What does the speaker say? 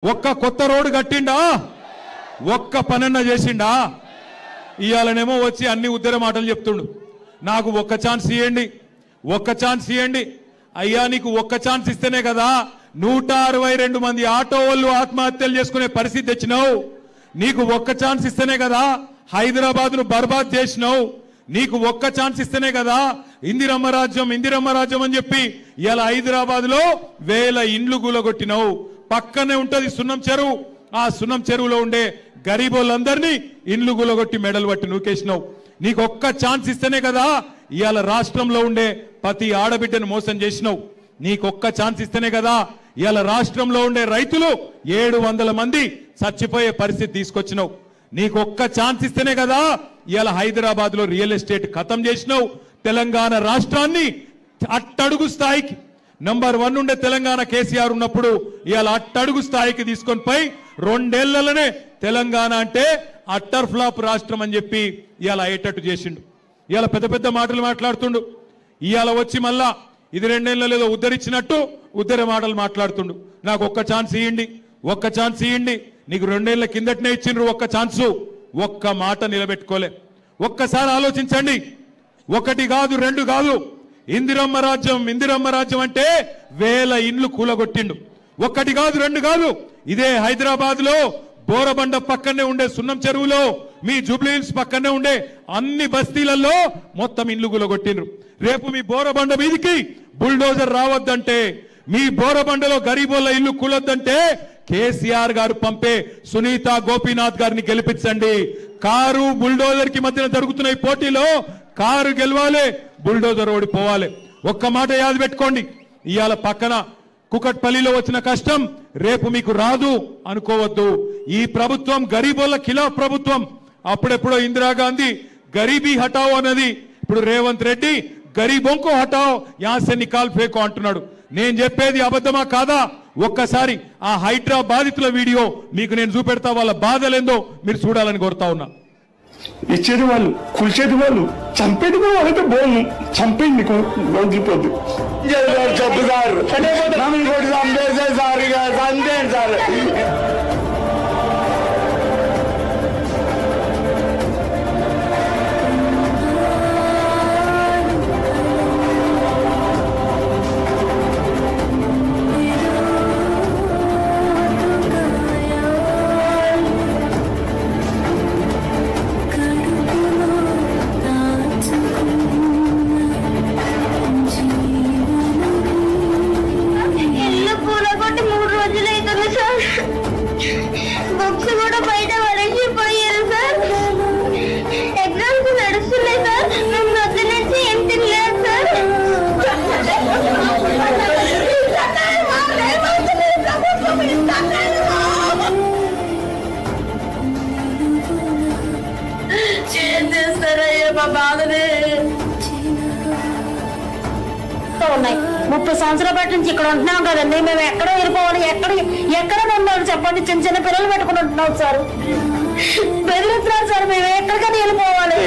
ఒక్క కొత్త రోడ్డు కట్టిండా, ఒక్క పనన్న చేసిండా? ఇయాలనేమో వచ్చి అన్ని ఉద్దర మాటలు చెప్తుండు. నాకు ఒక్క ఛాన్స్ ఇవ్వండి, ఒక్క ఛాన్స్ ఇవ్వండి. అయ్యా నీకు ఒక్క ఛాన్స్ ఇస్తేనే కదా 162 మంది ఆటో వాళ్ళు ఆత్మహత్యలు చేసుకునే పరిస్థితి తెచ్చినావు. నీకు ఒక్క ఛాన్స్ ఇస్తేనే కదా హైదరాబాద్ ను బర్బాద్ చేసినావు. నీకు ఒక్క ఛాన్స్ ఇస్తేనే కదా ఇందిరమ్మ రాజ్యం అని చెప్పి ఇలా హైదరాబాద్ లో 1000 ఇండ్లు కూలగొట్టినావు. పక్కనే ఉంటది సున్నం చెరువు. ఆ సున్నం చెరువులో ఉండే గరీబోళ్ళందరినీ ఇండ్లు కూలగొట్టి మెడలు పట్టి నూకేసినావు. నీకు ఒక్క ఛాన్స్ ఇస్తేనే కదా ఇవాళ రాష్ట్రంలో ఉండే ప్రతి ఆడబిడ్డను మోసం చేసినావు. నీకు ఒక్క ఛాన్స్ ఇస్తేనే కదా ఇవాళ రాష్ట్రంలో ఉండే రైతులు 700 మంది చచ్చిపోయే పరిస్థితి తీసుకొచ్చినావు. నీకు ఒక్క ఛాన్స్ ఇస్తేనే కదా ఇవాళ హైదరాబాద్ లో రియల్ ఎస్టేట్ ఖతం చేసినావు. తెలంగాణ రాష్ట్రాన్ని అట్టడుగు స్థాయికి నంబర్ 1 ఉండే తెలంగాణ కేసీఆర్ ఉన్నప్పుడు ఇవాళ అట్టడుగు స్థాయికి తీసుకొని పోయి 2 ఏళ్లలోనే తెలంగాణ అంటే అట్టర్ ఫ్లాప్ రాష్ట్రం అని చెప్పి ఇవాళ అయ్యేటట్టు చేసిండు. ఇవాళ పెద్ద పెద్ద మాటలు మాట్లాడుతుండు. ఇవాళ వచ్చి మళ్ళా ఇది 2 ఏళ్ళ లేదో ఉద్ధరించినట్టు ఉద్ధర మాటలు మాట్లాడుతుండు. నాకు ఒక్క ఛాన్స్ ఇవ్వండి, ఒక్క ఛాన్స్ ఇవ్వండి. నీకు 2 ఏళ్ల కిందటనే ఇచ్చిండ్రు ఒక్క ఛాన్సు, ఒక్క మాట నిలబెట్టుకోలే. ఒక్కసారి ఆలోచించండి. 1 కాదు 2 కాదు, ఇందిరమ్మ రాజ్యం అంటే 1000 ఇండ్లు కూలగొట్టిండు. 1 కాదు 2 కాదు, ఇదే హైదరాబాద్ లో బోరబండ పక్కనే ఉండే సున్నం చెరువులో, మీ జూబ్లీ హిల్స్ పక్కనే ఉండే అన్ని బస్తీలలో మొత్తం ఇండ్లు కూలగొట్టిండ్రు. రేపు మీ బోరబండ మీదికి బుల్డోజర్ రావద్దంటే, మీ బోరబండలో గరీబోళ్ళ ఇల్లు కూలొద్దంటే కేసీఆర్ గారు పంపే సునీత గోపీనాథ్ గారిని గెలిపించండి. కారు బుల్డోజర్ కి మధ్యన జరుగుతున్న ఈ పోటీలో కారు గెలవాలి, బుల్డోజర్ ఓడిపోవాలి. ఒక్క మాట యాద పెట్టుకోండి. ఇవాళ పక్కన కుకట్పల్లిలో వచ్చిన కష్టం రేపు మీకు రాదు అనుకోవద్దు. ఈ ప్రభుత్వం గరీబోళ్ళ ఖిలాఫ్ ప్రభుత్వం. అప్పుడెప్పుడో ఇందిరాగాంధీ గరీబీ హటావో అన్నది, ఇప్పుడు రేవంత్ రెడ్డి గరీబోంకో హటావో యాసే నికాల్ ఫేకో అంటున్నాడు. నేను చెప్పేది అబద్ధమా కాదా? ఒక్కసారి ఆ హైడ్రా బాధితుల వీడియో మీకు నేను చూపెడతా. వాళ్ళ బాధలేందో మీరు చూడాలని కోరుతా ఉన్నా. ఇచ్చేది వాళ్ళు, కూల్చేది వాళ్ళు, చంపేది కూడా వాళ్ళైతే బోను చంపేది నీకు వదిలిపోద్దు. చెప్పు సార్, ఇంకోటి చంపేసే సార్, ఇక చంపేయండి సార్. ఉన్నాయి 30 సంవత్సరాల పాటు నుంచి ఇక్కడ ఉంటున్నాం కదండి. మేము ఎక్కడో వెళ్ళిపోవాలి, ఎక్కడ ఉండాలి చెప్పండి. చిన్న పిల్లలు పెట్టుకుని ఉంటున్నాం సార్, బెదిరిస్తున్నారు సార్. మేము ఎక్కడికైనా వెళ్ళిపోవాలి.